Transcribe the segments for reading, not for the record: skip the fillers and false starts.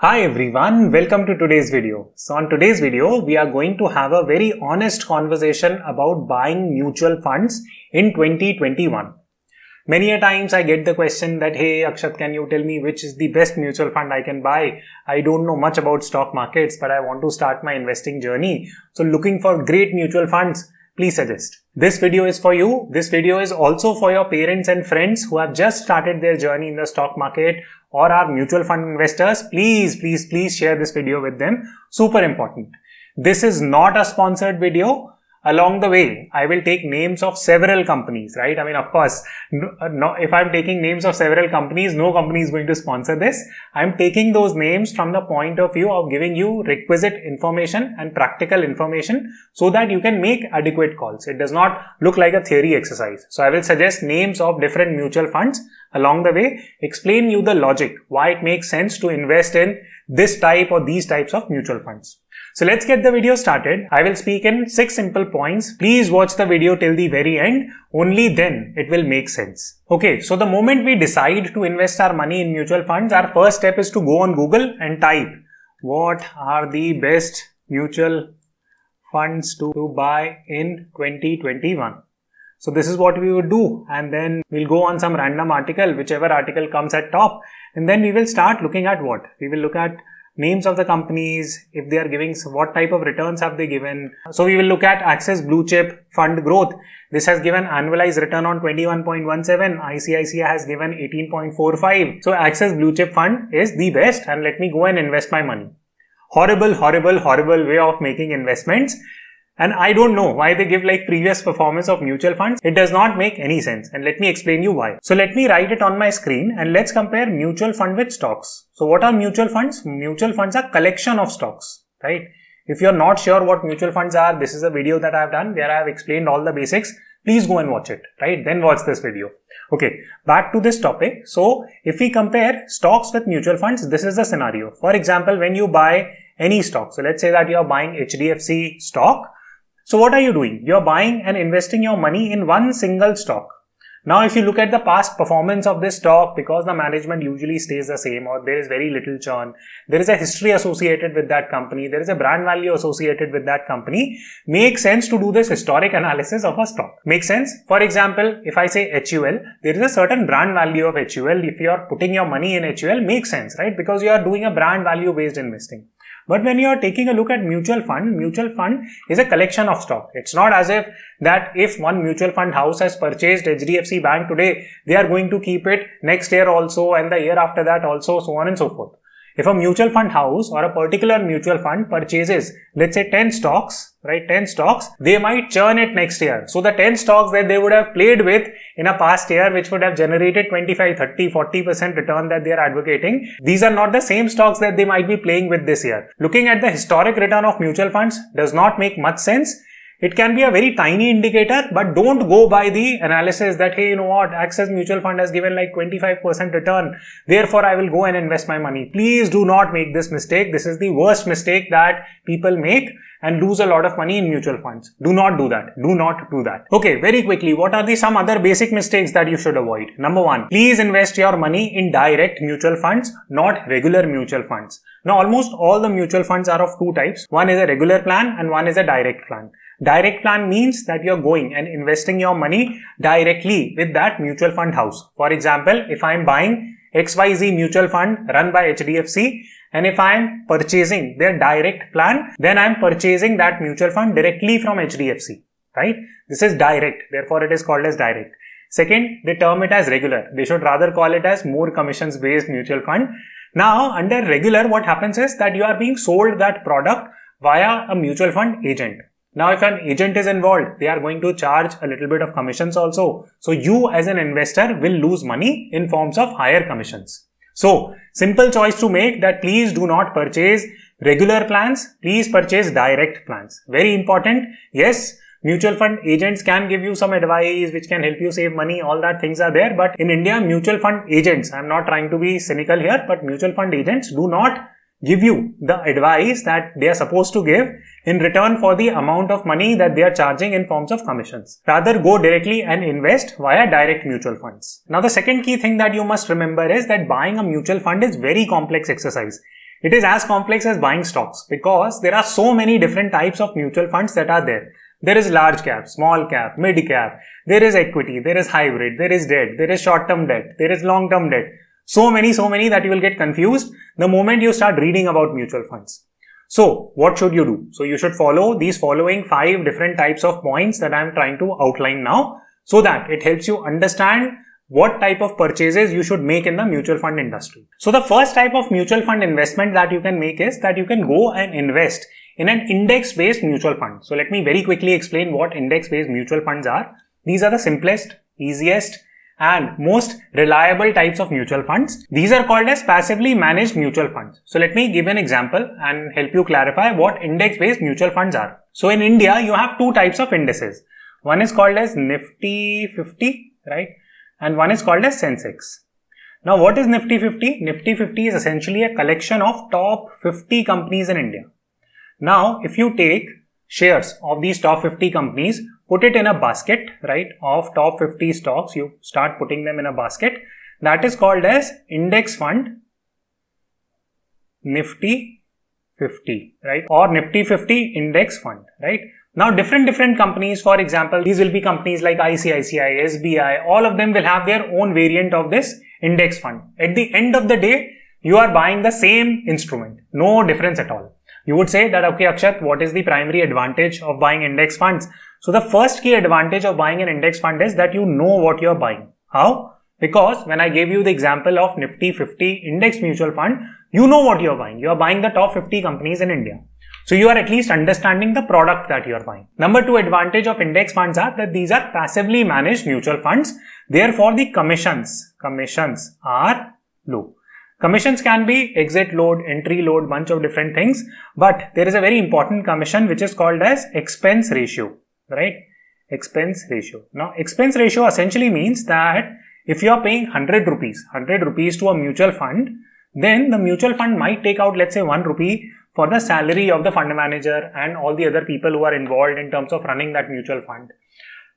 Hi everyone, welcome to today's video. So on today's video, we are going to have a very honest conversation about buying mutual funds in 2021. Many a times I get the question that, hey Akshat, can you tell me which is the best mutual fund I can buy? I don't know much about stock markets, but I want to start my investing journey. So looking for great mutual funds, please suggest. This video is for you. This video is also for your parents and friends who have just started their journey in the stock market or are mutual fund investors. Please share this video with them. Super important. This is not a sponsored video. Along the way, I will take names of several companies, right? I mean, of course, if I'm taking names of several companies, no company is going to sponsor this. I'm taking those names from the point of view of giving you requisite information and practical information so that you can make adequate calls. It does not look like a theory exercise. So I will suggest names of different mutual funds along the way, explain you the logic, why it makes sense to invest in this type or these types of mutual funds. So let's get the video started. I will speak in 6 simple points. Please watch the video till the very end. Only then it will make sense. Okay, so the moment we decide to invest our money in mutual funds, our first step is to go on Google and type what are the best mutual funds to buy in 2021. So this is what we would do, and then we'll go on some random article, whichever article comes at top, and then we will start looking at what? We will look at names of the companies, if they are giving, what type of returns have they given. So we will look at Access Blue Chip Fund Growth. This has given annualized return on 21.17. ICICI has given 18.45. So Access Blue Chip Fund is the best, and let me go and invest my money. Horrible way of making investments. And I don't know why they give like previous performance of mutual funds. It does not make any sense. And let me explain you why. So let me write it on my screen and let's compare mutual fund with stocks. So what are mutual funds? Mutual funds are collection of stocks, right? If you're not sure what mutual funds are, this is a video that I've done where I've explained all the basics. Please go and watch it, right? Then watch this video. Okay, back to this topic. So if we compare stocks with mutual funds, this is the scenario. For example, when you buy any stock, so let's say that you're buying HDFC stock. So what are you doing? You're buying and investing your money in one single stock. Now, if you look at the past performance of this stock, because the management usually stays the same or there is very little churn, there is a history associated with that company, there is a brand value associated with that company, makes sense to do this historic analysis of a stock. Makes sense? For example, if I say HUL, there is a certain brand value of HUL. If you are putting your money in HUL, makes sense, right? Because you are doing a brand value based investing. But when you are taking a look at mutual fund is a collection of stock. It's not as if that if one mutual fund house has purchased HDFC Bank today, they are going to keep it next year also and the year after that also, so on and so forth. If a mutual fund house or a particular mutual fund purchases, let's say 10 stocks, right? 10 stocks, they might churn it next year. So the 10 stocks that they would have played with in a past year, which would have generated 25, 30, 40% return that they are advocating, these are not the same stocks that they might be playing with this year. Looking at the historic return of mutual funds does not make much sense. It can be a very tiny indicator, but don't go by the analysis that, hey, you know what, Access Mutual Fund has given like 25% return, therefore I will go and invest my money. Please do not make this mistake. This is the worst mistake that people make and lose a lot of money in mutual funds. Do not do that. Do not do that. Okay, very quickly, what are some other basic mistakes that you should avoid? Number 1, please invest your money in direct mutual funds, not regular mutual funds. Now, almost all the mutual funds are of two types. One is a regular plan and one is a direct plan. Direct plan means that you're going and investing your money directly with that mutual fund house. For example, if I'm buying XYZ mutual fund run by HDFC, and if I'm purchasing their direct plan, then I'm purchasing that mutual fund directly from HDFC, right? This is direct, therefore it is called as direct. Second, they term it as regular. They should rather call it as more commissions based mutual fund. Now, under regular, what happens is that you are being sold that product via a mutual fund agent. Now, if an agent is involved, they are going to charge a little bit of commissions also. So you as an investor will lose money in forms of higher commissions. So simple choice to make that please do not purchase regular plans. Please purchase direct plans. Very important. Yes, mutual fund agents can give you some advice which can help you save money. All that things are there. But in India, mutual fund agents, I'm not trying to be cynical here, but mutual fund agents do not give you the advice that they are supposed to give in return for the amount of money that they are charging in forms of commissions. Rather, go directly and invest via direct mutual funds. Now, the second key thing that you must remember is that buying a mutual fund is very complex exercise. It is as complex as buying stocks because there are so many different types of mutual funds that are there. There is large cap, small cap, mid cap, there is equity, there is hybrid, there is debt, there is short-term debt, there is long-term debt. So many that you will get confused the moment you start reading about mutual funds. So what should you do? So you should follow these following 5 different types of points that I am trying to outline now so that it helps you understand what type of purchases you should make in the mutual fund industry. So the first type of mutual fund investment that you can make is that you can go and invest in an index-based mutual fund. So let me very quickly explain what index-based mutual funds are. These are the simplest, easiest, and most reliable types of mutual funds. These are called as passively managed mutual funds. So let me give an example and help you clarify what index-based mutual funds are. So in India, you have 2 types of indices. One is called as Nifty 50, right? And one is called as Sensex. Now what is Nifty 50? Nifty 50 is essentially a collection of top 50 companies in India. Now, if you take shares of these top 50 companies, put it in a basket, right, of top 50 stocks, you start putting them in a basket, that is called as index fund Nifty 50, right, or Nifty 50 index fund, right. Now, different companies, for example, these will be companies like ICICI, SBI, all of them will have their own variant of this index fund. At the end of the day, you are buying the same instrument, no difference at all. You would say that, okay, Akshat, what is the primary advantage of buying index funds? So the first key advantage of buying an index fund is that you know what you're buying. How? Because when I gave you the example of Nifty 50 index mutual fund, you know what you're buying. You're buying the top 50 companies in India. So you are at least understanding the product that you're buying. Number 2 advantage of index funds are that these are passively managed mutual funds. Therefore, the commissions are low. Commissions can be exit load, entry load, bunch of different things, but there is a very important commission which is called as expense ratio, right? Expense ratio. Now, expense ratio essentially means that if you are paying 100 rupees to a mutual fund, then the mutual fund might take out, let's say, 1 rupee for the salary of the fund manager and all the other people who are involved in terms of running that mutual fund.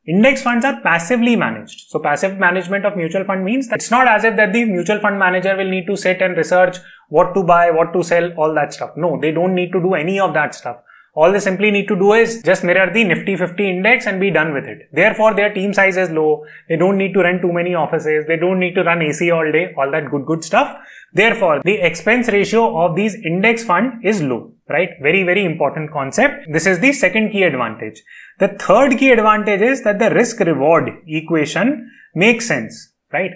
Index funds are passively managed. So passive management of mutual fund means that it's not as if that the mutual fund manager will need to sit and research what to buy, what to sell, all that stuff. No, they don't need to do any of that stuff. All they simply need to do is just mirror the Nifty 50 index and be done with it. Therefore, their team size is low. They don't need to rent too many offices. They don't need to run AC all day, all that good stuff. Therefore, the expense ratio of these index fund is low, right? Very important concept. This is the second key advantage. The third key advantage is that the risk-reward equation makes sense, right?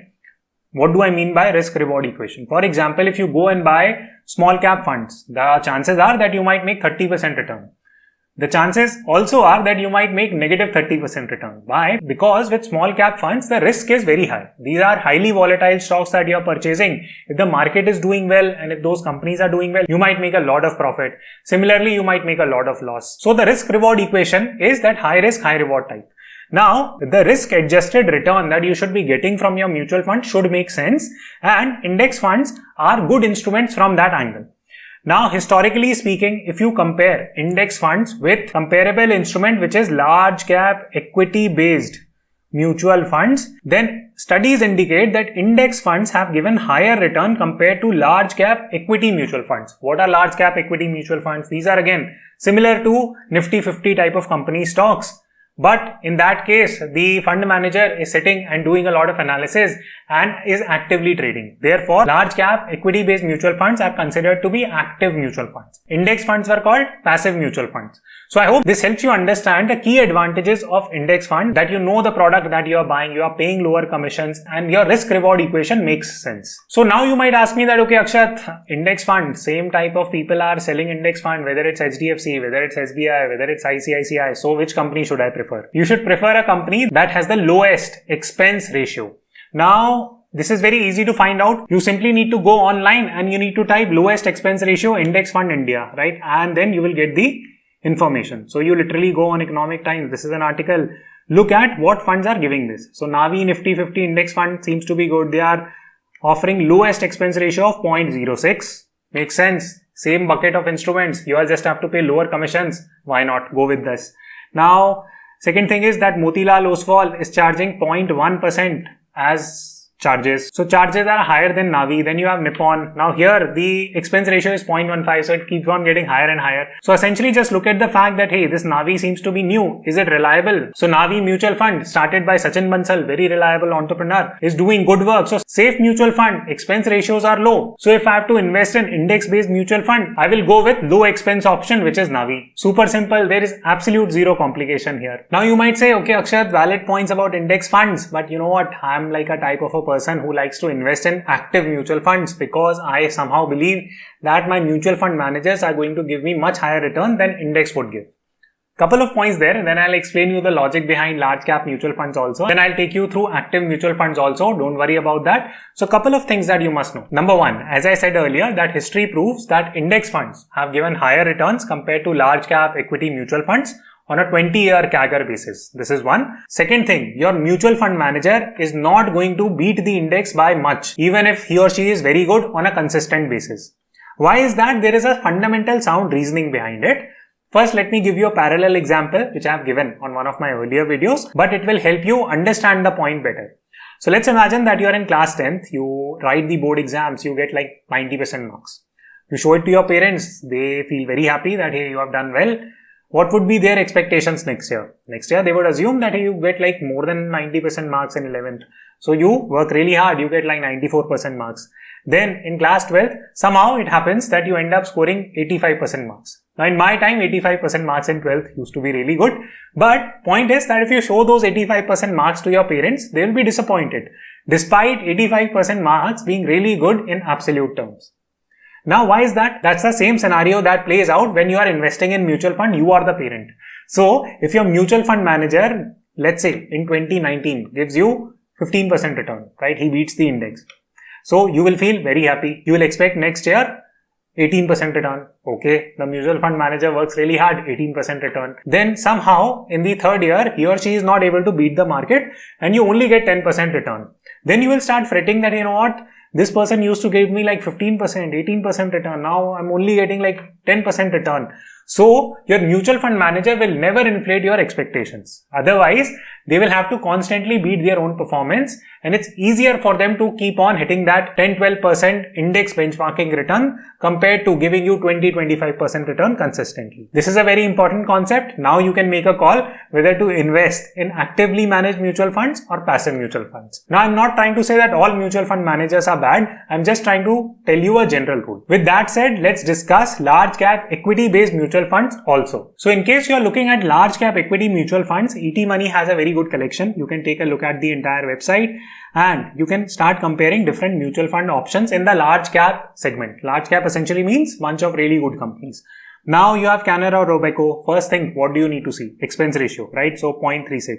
What do I mean by risk-reward equation? For example, if you go and buy small cap funds, the chances are that you might make 30% return. The chances also are that you might make negative 30% return. Why? Because with small cap funds, the risk is very high. These are highly volatile stocks that you are purchasing. If the market is doing well and if those companies are doing well, you might make a lot of profit. Similarly, you might make a lot of loss. So the risk-reward equation is that high risk, high reward type. Now, the risk-adjusted return that you should be getting from your mutual fund should make sense, and index funds are good instruments from that angle. Now, historically speaking, if you compare index funds with comparable instrument which is large cap equity-based mutual funds, then studies indicate that index funds have given higher return compared to large cap equity mutual funds. What are large cap equity mutual funds? These are again similar to Nifty 50 type of company stocks. But in that case, the fund manager is sitting and doing a lot of analysis and is actively trading. Therefore, large cap equity based mutual funds are considered to be active mutual funds. Index funds were called passive mutual funds. So I hope this helps you understand the key advantages of index fund, that you know the product that you are buying, you are paying lower commissions, and your risk reward equation makes sense. So now you might ask me that, okay, Akshat, index fund, same type of people are selling index fund, whether it's HDFC, whether it's SBI, whether it's ICICI. So which company should I prefer? You should prefer a company that has the lowest expense ratio. Now, this is very easy to find out. You simply need to go online and you need to type lowest expense ratio index fund India, right? And then you will get the information. So you literally go on Economic Times. This is an article. Look at what funds are giving this. So Navi Nifty 50 index fund seems to be good. They are offering lowest expense ratio of 0.06. Makes sense. Same bucket of instruments. You all just have to pay lower commissions. Why not? Go with this. Now, second thing is that Motilal Oswal is charging 0.1% as charges. So charges are higher than Navi. Then you have Nippon. Now here the expense ratio is 0.15, so it keeps on getting higher and higher. So essentially just look at the fact that, hey, this Navi seems to be new. Is it reliable? So Navi mutual fund started by Sachin Bansal, very reliable entrepreneur, is doing good work. So safe mutual fund, expense ratios are low. So if I have to invest in index-based mutual fund, I will go with low expense option, which is Navi. Super simple. There is absolute zero complication here. Now you might say, okay, Akshat, valid points about index funds, but you know what? I'm like a type of a person who likes to invest in active mutual funds because I somehow believe that my mutual fund managers are going to give me much higher return than index would give. Couple of points there, and then I'll explain you the logic behind large cap mutual funds also. Then I'll take you through active mutual funds also. Don't worry about that. So couple of things that you must know. Number one, as I said earlier, that history proves that index funds have given higher returns compared to large cap equity mutual funds on a 20-year CAGR basis. This is one. Second thing, your mutual fund manager is not going to beat the index by much, even if he or she is very good on a consistent basis. Why is that? There is a fundamental sound reasoning behind it. First, let me give you a parallel example, which I have given on one of my earlier videos, but it will help you understand the point better. So let's imagine that you are in class 10th, you write the board exams, you get like 90% marks. You show it to your parents, they feel very happy that, hey, you have done well. What would be their expectations next year? Next year, they would assume that you get like more than 90% marks in 11th. So you work really hard, you get like 94% marks. Then in class 12th, somehow it happens that you end up scoring 85% marks. Now in my time, 85% marks in 12th used to be really good. But point is that if you show those 85% marks to your parents, they will be disappointed. Despite 85% marks being really good in absolute terms. Now, why is that? That's the same scenario that plays out when you are investing in mutual fund. You are the parent. So, if your mutual fund manager, let's say in 2019, gives you 15% return, right? He beats the index. So, you will feel very happy. You will expect next year 18% return. Okay, the mutual fund manager works really hard, 18% return. Then somehow in the third year, he or she is not able to beat the market and you only get 10% return. Then you will start fretting that, you know what? This person used to give me like 15%, 18% return. Now I'm only getting like 10% return. So your mutual fund manager will never inflate your expectations. Otherwise, they will have to constantly beat their own performance and it's easier for them to keep on hitting that 10-12% index benchmarking return compared to giving you 20-25% return consistently. This is a very important concept. Now you can make a call whether to invest in actively managed mutual funds or passive mutual funds. Now I'm not trying to say that all mutual fund managers are bad. I'm just trying to tell you a general rule. With that said, let's discuss large cap equity based mutual funds also. So in case you are looking at large cap equity mutual funds, ET Money has a very good collection. You can take a look at the entire website and you can start comparing different mutual fund options in the large cap segment. Large cap essentially means bunch of really good companies. Now you have Canara Robeco. First thing, what do you need to see? Expense ratio, right? So 0.36.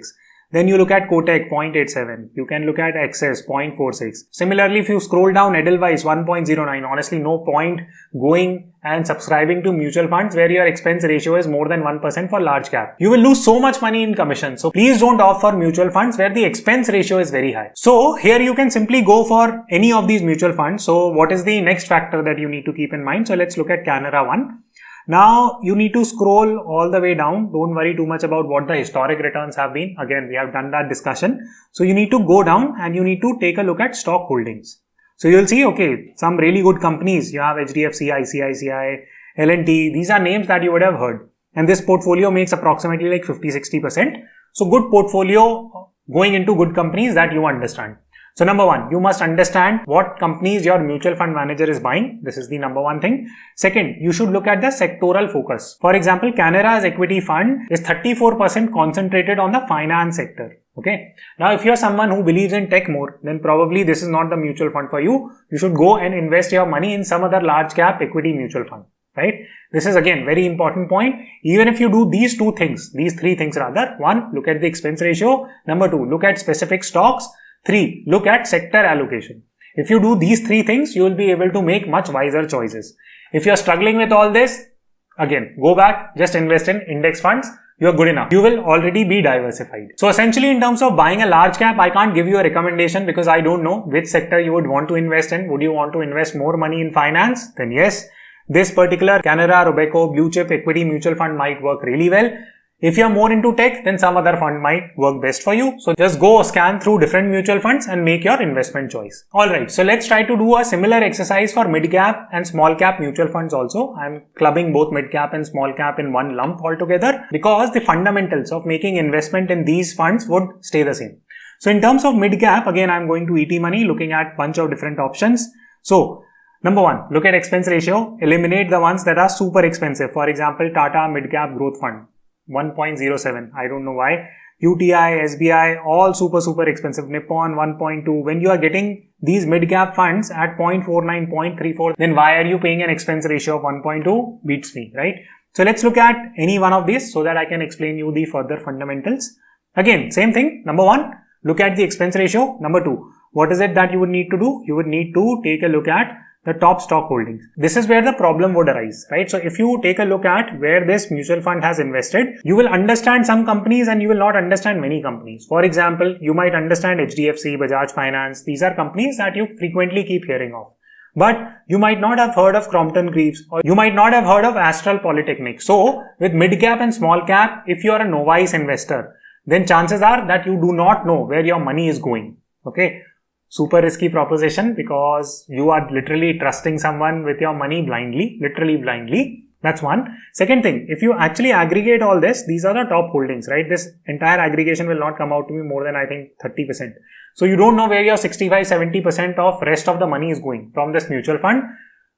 Then you look at Kotak 0.87. You can look at Axis 0.46. Similarly, if you scroll down Edelweiss 1.09, honestly no point going and subscribing to mutual funds where your expense ratio is more than 1% for large cap. You will lose so much money in commission. So please don't opt for mutual funds where the expense ratio is very high. So here you can simply go for any of these mutual funds. So what is the next factor that you need to keep in mind? So let's look at Canara 1. Now you need to scroll all the way down. Don't worry too much about what the historic returns have been. Again, we have done that discussion. So you need to go down and you need to take a look at stock holdings. So you'll see, okay, some really good companies. You have HDFC, ICICI, L&T. These are names that you would have heard. And this portfolio makes approximately like 50-60%. So good portfolio going into good companies that you understand. So number one, you must understand what companies your mutual fund manager is buying. This is the number one thing. Second, you should look at the sectoral focus. For example, Canara's equity fund is 34% concentrated on the finance sector. Okay. Now, if you're someone who believes in tech more, then probably this is not the mutual fund for you. You should go and invest your money in some other large cap equity mutual fund. Right? This is again very important point. Even if you do these two things, these three things rather. One, look at the expense ratio. Number two, look at specific stocks. 3. Look at sector allocation. If you do these three things, you will be able to make much wiser choices. If you are struggling with all this, again, go back, just invest in index funds. You are good enough. You will already be diversified. So essentially in terms of buying a large cap, I can't give you a recommendation because I don't know which sector you would want to invest in. Would you want to invest more money in finance? Then yes, this particular Canara Robeco blue chip equity mutual fund might work really well. If you're more into tech, then some other fund might work best for you. So just go scan through different mutual funds and make your investment choice. Alright, so let's try to do a similar exercise for mid-cap and small-cap mutual funds also. I'm clubbing both mid-cap and small-cap in one lump altogether because the fundamentals of making investment in these funds would stay the same. So in terms of mid-cap, again, I'm going to ET Money, looking at a bunch of different options. So number one, look at expense ratio. Eliminate the ones that are super expensive. For example, Tata Mid-Cap Growth Fund, 1.07. I don't know why. UTI, SBI, all super expensive. Nippon, 1.2. When you are getting these mid-cap funds at 0.49, 0.34, then why are you paying an expense ratio of 1.2? Beats me, right? So let's look at any one of these so that I can explain you the further fundamentals. Again, same thing. Number one, look at the expense ratio. Number two, what is it that you would need to do? You would need to take a look at the top stock holdings. This is where the problem would arise, right? So if you take a look at where this mutual fund has invested, you will understand some companies and you will not understand many companies. For example, you might understand HDFC, Bajaj Finance. These are companies that you frequently keep hearing of. But you might not have heard of Crompton Greaves, or you might not have heard of Astral Polytechnic. So with mid-cap and small-cap, if you are a novice investor, then chances are that you do not know where your money is going. Okay. Super risky proposition because you are literally trusting someone with your money blindly, literally blindly. That's one. Second thing, if you actually aggregate all this, these are the top holdings, right? This entire aggregation will not come out to be more than, I think, 30%. So you don't know where your 65-70% of rest of the money is going from this mutual fund.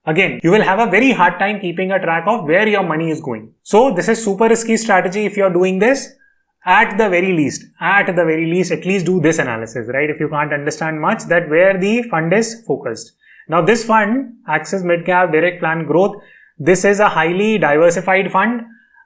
Again, you will have a very hard time keeping a track of where your money is going. So this is super risky strategy if you're doing this. At the very least, at least do this analysis, right? If you can't understand much, that where the fund is focused. Now this fund, Axis Midcap Direct Plan Growth, this is a highly diversified fund.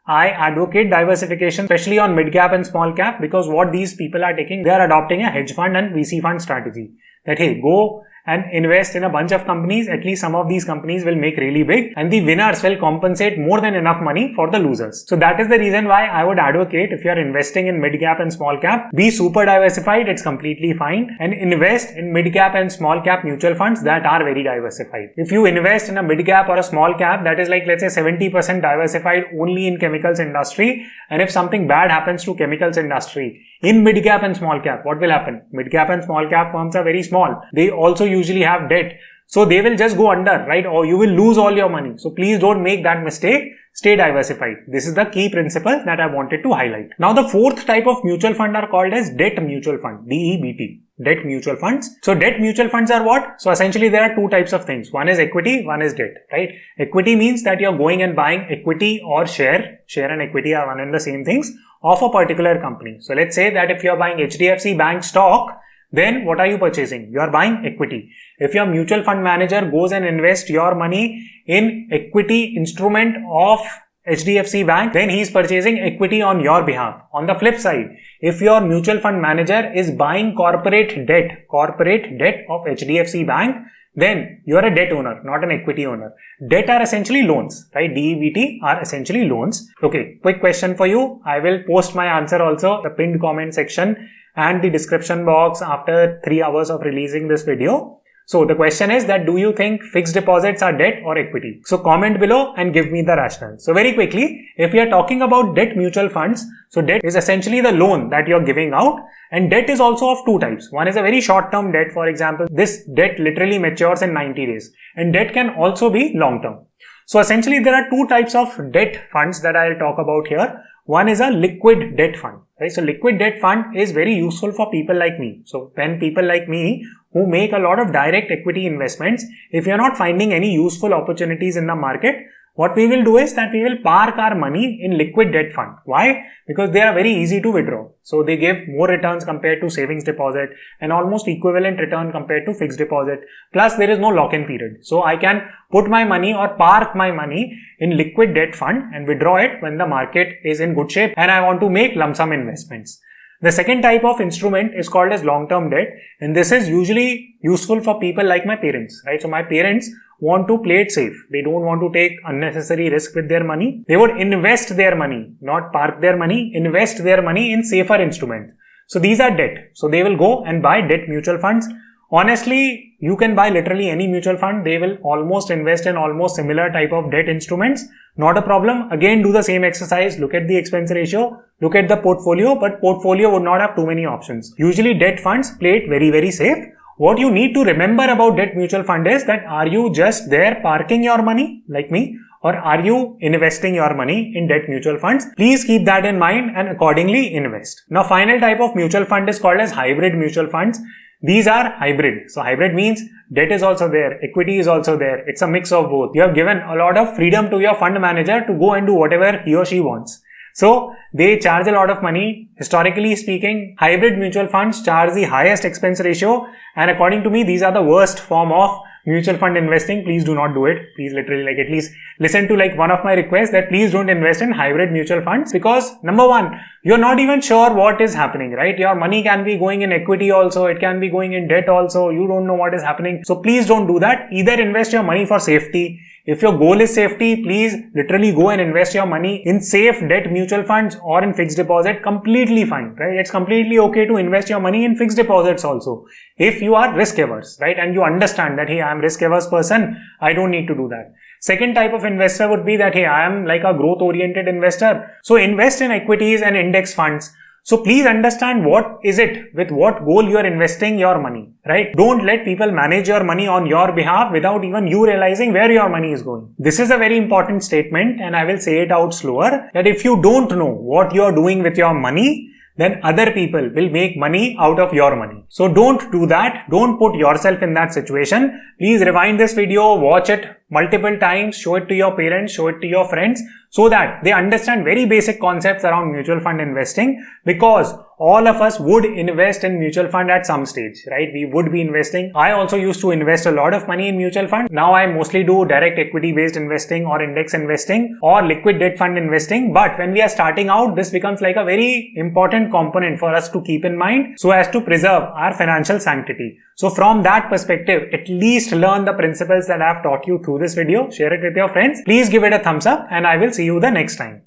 I advocate diversification, especially on mid-cap and small-cap, because what these people are taking, they are adopting a hedge fund and VC fund strategy. That, hey, go and invest in a bunch of companies. At least some of these companies will make really big and the winners will compensate more than enough money for the losers. So that is the reason why I would advocate, if you are investing in mid-cap and small-cap, be super diversified. It's completely fine, and invest in mid-cap and small-cap mutual funds that are very diversified. If you invest in a mid-cap or a small-cap that is like, let's say 70% diversified only in chemicals industry, and if something bad happens to chemicals industry in mid-cap and small-cap, what will happen? Mid-cap and small-cap firms are very small. They also usually have debt. So they will just go under, right? Or you will lose all your money. So please don't make that mistake. Stay diversified. This is the key principle that I wanted to highlight. Now the fourth type of mutual fund are called as debt mutual fund, DEBT. Debt mutual funds. So debt mutual funds are what? So essentially there are two types of things. One is equity, one is debt, right? Equity means that you're going and buying equity or share. Share and equity are one and the same things of a particular company. So let's say that if you're buying HDFC Bank stock, then what are you purchasing? You are buying equity. If your mutual fund manager goes and invests your money in equity instrument of HDFC Bank, then he is purchasing equity on your behalf. On the flip side, if your mutual fund manager is buying corporate debt of HDFC Bank, then you are a debt owner, not an equity owner. Debt are essentially loans, right? DEBT are essentially loans. Okay, quick question for you. I will post my answer also, the pinned comment section and the description box after 3 hours of releasing this video. So the question is that, do you think fixed deposits are debt or equity? So comment below and give me the rationale. So very quickly, if we are talking about debt mutual funds, so debt is essentially the loan that you're giving out, and debt is also of two types. One is a very short-term debt. For example, this debt literally matures in 90 days, and debt can also be long-term. So essentially there are two types of debt funds that I'll talk about here. One is a liquid debt fund, right? So liquid debt fund is very useful for people like me. So when people like me who make a lot of direct equity investments, if you're not finding any useful opportunities in the market, what we will do is that we will park our money in liquid debt fund. Why? Because they are very easy to withdraw. So they give more returns compared to savings deposit and almost equivalent return compared to fixed deposit. Plus there is no lock-in period. So I can put my money or park my money in liquid debt fund and withdraw it when the market is in good shape and I want to make lump sum investments. The second type of instrument is called as long-term debt, and this is usually useful for people like my parents, right? So my parents want to play it safe. They don't want to take unnecessary risk with their money. They would invest their money, not park their money, invest their money in safer instruments. So these are debt. So they will go and buy debt mutual funds. Honestly, you can buy literally any mutual fund. They will almost invest in almost similar type of debt instruments. Not a problem. Again, do the same exercise. Look at the expense ratio. Look at the portfolio, but portfolio would not have too many options. Usually debt funds play it very, very safe. What you need to remember about debt mutual fund is that are you just there parking your money like me, or are you investing your money in debt mutual funds? Please keep that in mind and accordingly invest. Now, final type of mutual fund is called as hybrid mutual funds. These are hybrid. So hybrid means debt is also there, equity is also there. It's a mix of both. You have given a lot of freedom to your fund manager to go and do whatever he or she wants. So they charge a lot of money. Historically speaking, hybrid mutual funds charge the highest expense ratio, and according to me, these are the worst form of mutual fund investing. Please do not do it. Please literally at least listen to one of my requests that please don't invest in hybrid mutual funds, because number one, you're not even sure what is happening, right? Your money can be going in equity also. It can be going in debt also. You don't know what is happening. So please don't do that. Either invest your money for safety. If your goal is safety, please literally go and invest your money in safe debt mutual funds or in fixed deposit. Completely fine, right? It's completely okay to invest your money in fixed deposits also. If you are risk averse, right? And you understand that, hey, I am risk averse person. I don't need to do that. Second type of investor would be that, hey, I am like a growth oriented investor. So invest in equities and index funds. So please understand what is it, with what goal you are investing your money, right? Don't let people manage your money on your behalf without even you realizing where your money is going. This is a very important statement, and I will say it out slower, that if you don't know what you are doing with your money, then other people will make money out of your money. So don't do that. Don't put yourself in that situation. Please rewind this video, watch it multiple times, show it to your parents, show it to your friends, so that they understand very basic concepts around mutual fund investing, because all of us would invest in mutual fund at some stage, right? We would be investing. I also used to invest a lot of money in mutual fund. Now I mostly do direct equity based investing or index investing or liquid debt fund investing. But when we are starting out, this becomes like a very important component for us to keep in mind so as to preserve our financial sanctity. So from that perspective, at least learn the principles that I have taught you through this video. Share it with your friends. Please give it a thumbs up, and I will see you the next time.